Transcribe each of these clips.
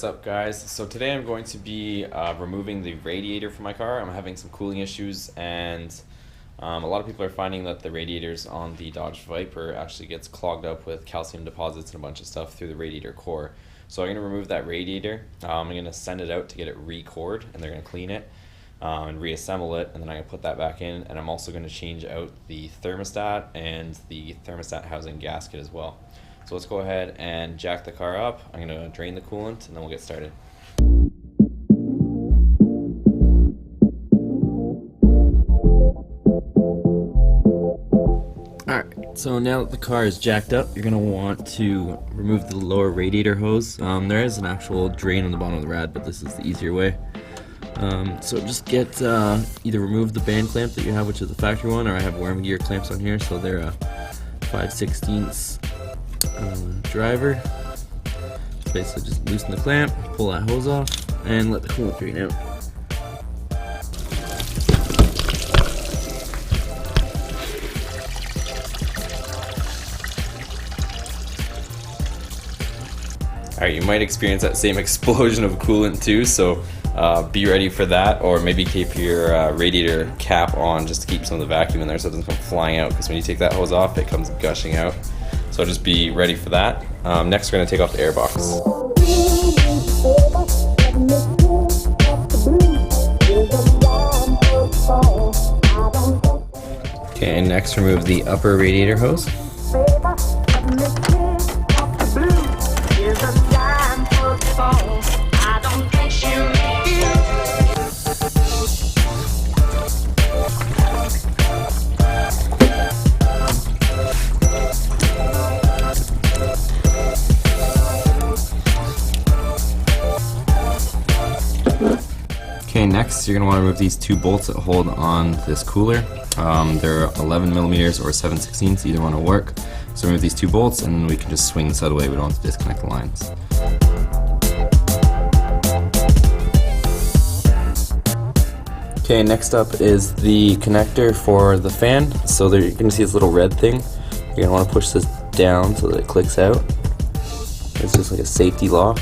What's up, guys? So today I'm going to be removing the radiator from my car. I'm having some cooling issues, and a lot of people are finding that the radiators on the Dodge Viper actually gets clogged up with calcium deposits and a bunch of stuff through the radiator core. So I'm going to remove that radiator. I'm going to send it out to get it re-cored, and they're going to clean it and reassemble it, and then I'm going to put that back in, and I'm also going to change out the thermostat and the thermostat housing gasket as well. So let's go ahead and jack the car up. I'm going to drain the coolant and then we'll get started. Alright, so now that the car is jacked up, you're going to want to remove the lower radiator hose. There is an actual drain on the bottom of the rad, but this is the easier way. So just get either remove the band clamp that you have, which is the factory one, or I have worm gear clamps on here, so they're a 5/16 driver. Basically just loosen the clamp, pull that hose off, and let the coolant drain out. Alright, you might experience that same explosion of coolant too, so be ready for that, or maybe keep your radiator cap on just to keep some of the vacuum in there so it doesn't come flying out, because when you take that hose off it comes gushing out. So just be ready for that. Next we're going to take off the air box. Okay, and next remove the upper radiator hose. Okay, next you're going to want to remove these two bolts that hold on this cooler. They're 11 millimeters or 7/16, either one will work. So remove these two bolts and we can just swing this out of the way. We don't have to disconnect the lines. Okay, next up is the connector for the fan. So there you can see this little red thing. You're going to want to push this down so that it clicks out. It's just like a safety lock.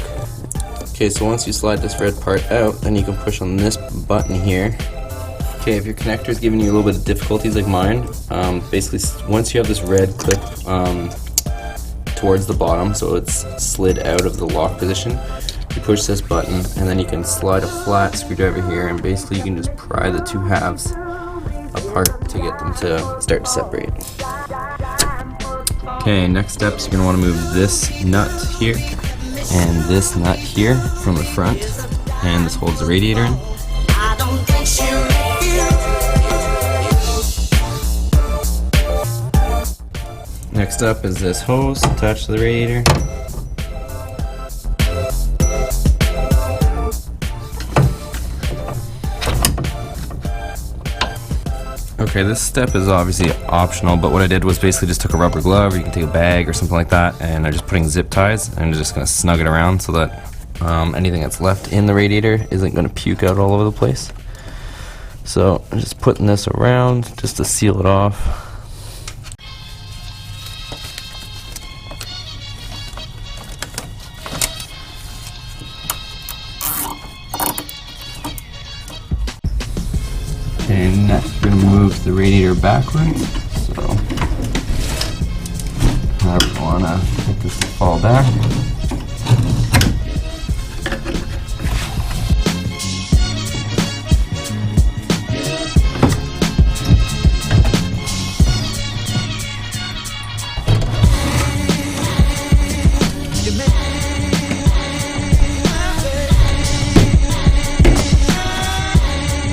Okay, so once you slide this red part out, then you can push on this button here. Okay, if your connector is giving you a little bit of difficulties like mine, basically once you have this red clip towards the bottom, so it's slid out of the lock position, you push this button and then you can slide a flat screwdriver here, and basically you can just pry the two halves apart to get them to start to separate. Okay, next steps, you're going to want to move this nut here and this nut here from the front, and this holds the radiator in. Next up is this hose attached to the radiator. Okay, this step is obviously optional, but what I did was basically just took a rubber glove, or you can take a bag or something like that, and I'm just putting zip ties, and I'm just going to snug it around so that anything that's left in the radiator isn't going to puke out all over the place. So I'm just putting this around just to seal it off. And next we're going to move the radiator backwards, so however you want to get this to fall back.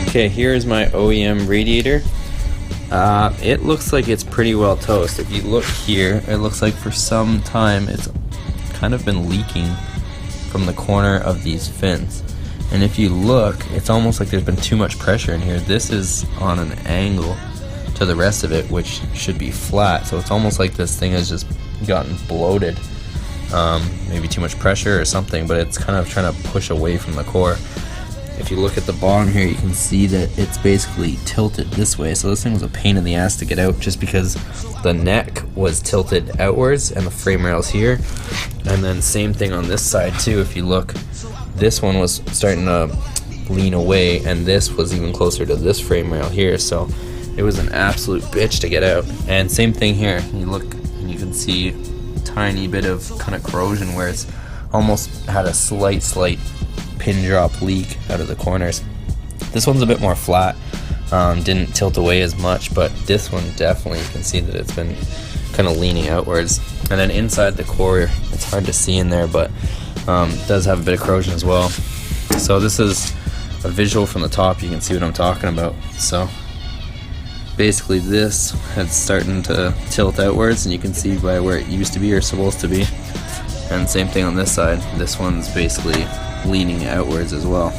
Okay, here is my OEM radiator. It looks like it's pretty well toast. If you look here, it looks like for some time it's kind of been leaking from the corner of these fins. And if you look, it's almost like there's been too much pressure in here. This is on an angle to the rest of it, which should be flat. So it's almost like this thing has just gotten bloated. Maybe too much pressure or something, but it's kind of trying to push away from the core. If you look at the bottom here, you can see that it's basically tilted this way. So this thing was a pain in the ass to get out, just because the neck was tilted outwards and the frame rail's here. And then same thing on this side too. If you look, this one was starting to lean away, and this was even closer to this frame rail here, so it was an absolute bitch to get out. And same thing here, you look and you can see a tiny bit of kind of corrosion where it's almost had a slight pin drop leak out of the corners. This one's a bit more flat, didn't tilt away as much, but this one definitely, you can see that it's been kind of leaning outwards. And then inside the core, it's hard to see in there, but it does have a bit of corrosion as well. So this is a visual from the top, you can see what I'm talking about. So basically this is starting to tilt outwards, and you can see by where it used to be or supposed to be. And same thing on this side, this one's basically leaning outwards as well.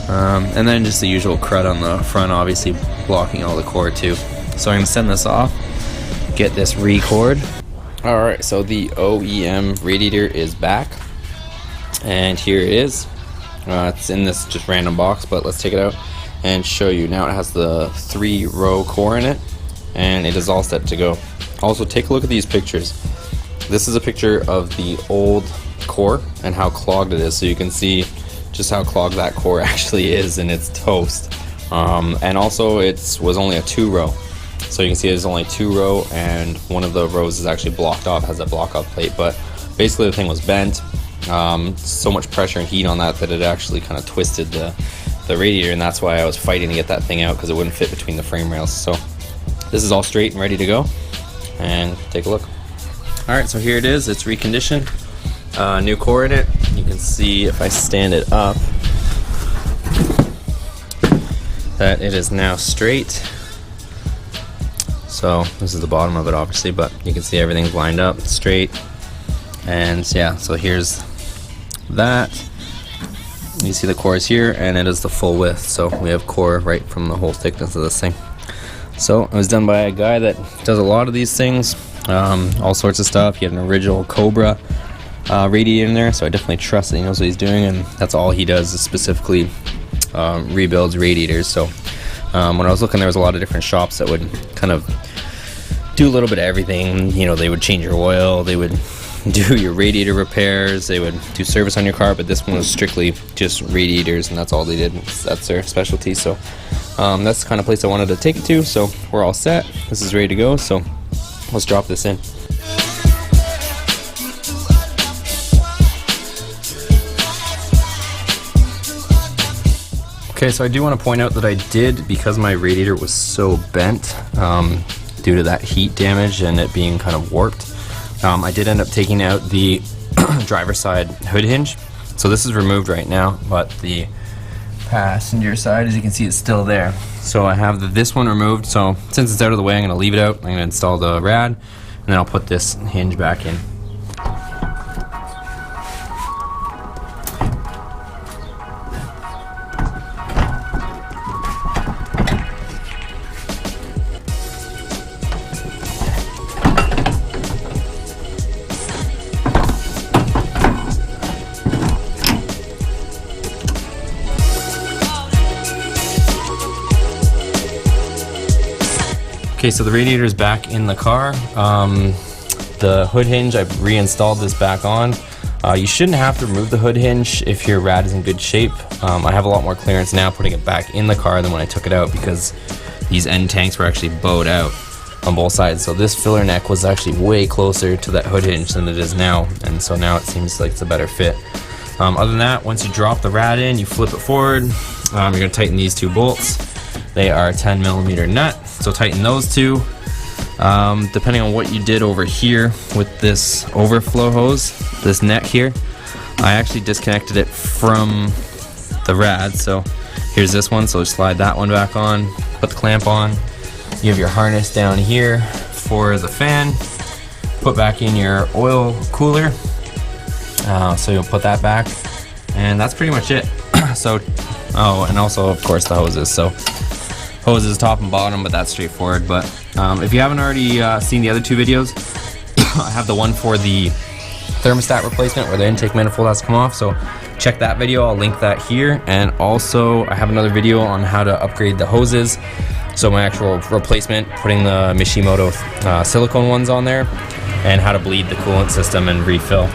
And then just the usual crud on the front, obviously blocking all the core too. So I'm gonna send this off, get this re-cored. Alright, so the OEM radiator is back, and here it is. It's in this just random box, but let's take it out and show you. Now it has the 3-row core in it, and it is all set to go. Also, take a look at these pictures. This is a picture of the old core and how clogged it is, so you can see just how clogged that core actually is, and it's toast. And also it was only a 2-row, so you can see there's only 2-row, and one of the rows is actually blocked off, has a block off plate, but basically the thing was bent. So much pressure and heat on that it actually kind of twisted the radiator, and that's why I was fighting to get that thing out, because it wouldn't fit between the frame rails. So this is all straight and ready to go, and take a look. Alright, so here it is, it's reconditioned, new core in it. You can see if I stand it up that it is now straight. So this is the bottom of it obviously, but you can see everything's lined up straight. And yeah, so here's that. You see the core is here, and it is the full width, so we have core right from the whole thickness of this thing. So it was done by a guy that does a lot of these things, all sorts of stuff. He had an original Cobra radiator in there, so I definitely trust that he knows what he's doing, and that's all he does is specifically rebuilds radiators. So when I was looking, there was a lot of different shops that would kind of do a little bit of everything. You know, they would change your oil, they would do your radiator repairs, they would do service on your car, but this one was strictly just radiators, and that's all they did. That's their specialty. So that's the kind of place I wanted to take it to. So we're all set, this is ready to go, so let's drop this in. Okay, so I do want to point out that I did, because my radiator was so bent due to that heat damage and it being kind of warped, I did end up taking out the driver's side hood hinge. So this is removed right now, but the passenger side, as you can see, it's still there. So I have this one removed, so since it's out of the way, I'm going to leave it out. I'm going to install the rad, and then I'll put this hinge back in. Okay, so the radiator is back in the car. The hood hinge, I've reinstalled this back on. You shouldn't have to remove the hood hinge if your rad is in good shape. I have a lot more clearance now putting it back in the car than when I took it out, because these end tanks were actually bowed out on both sides. So this filler neck was actually way closer to that hood hinge than it is now, and so now it seems like it's a better fit. Other than that, once you drop the rad in, you flip it forward. You're going to tighten these 2 bolts. They are 10mm nut, so tighten those 2. Depending on what you did over here with this overflow hose, this neck here, I actually disconnected it from the rad. So here's this one, so slide that one back on, put the clamp on. You have your harness down here for the fan. Put back in your oil cooler, so you'll put that back, and that's pretty much it. So, oh, and also of course the hoses. So hoses top and bottom, but that's straightforward. But if you haven't already seen the other 2 videos, I have the one for the thermostat replacement where the intake manifold has to come off, so check that video. I'll link that here. And also I have another video on how to upgrade the hoses, so my actual replacement, putting the Mishimoto silicone ones on there, and how to bleed the coolant system and refill.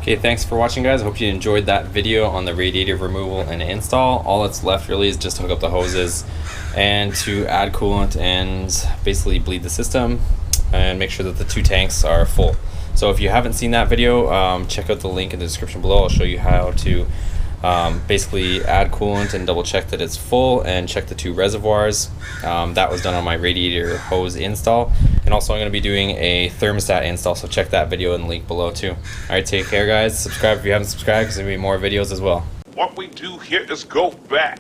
Okay, Okay, thanks for watching, guys. I hope you enjoyed that video on the radiator removal and install. All that's left really is just to hook up the hoses and to add coolant and basically bleed the system and make sure that the 2 tanks are full. So if you haven't seen that video, check out the link in the description below. I'll show you how to basically add coolant and double check that it's full and check the 2 reservoirs. That was done on my radiator hose install, and also I'm going to be doing a thermostat install, so check that video in the link below too. Alright, take care guys. Subscribe if you haven't subscribed, because there'll be more videos as well. What we do here is go back.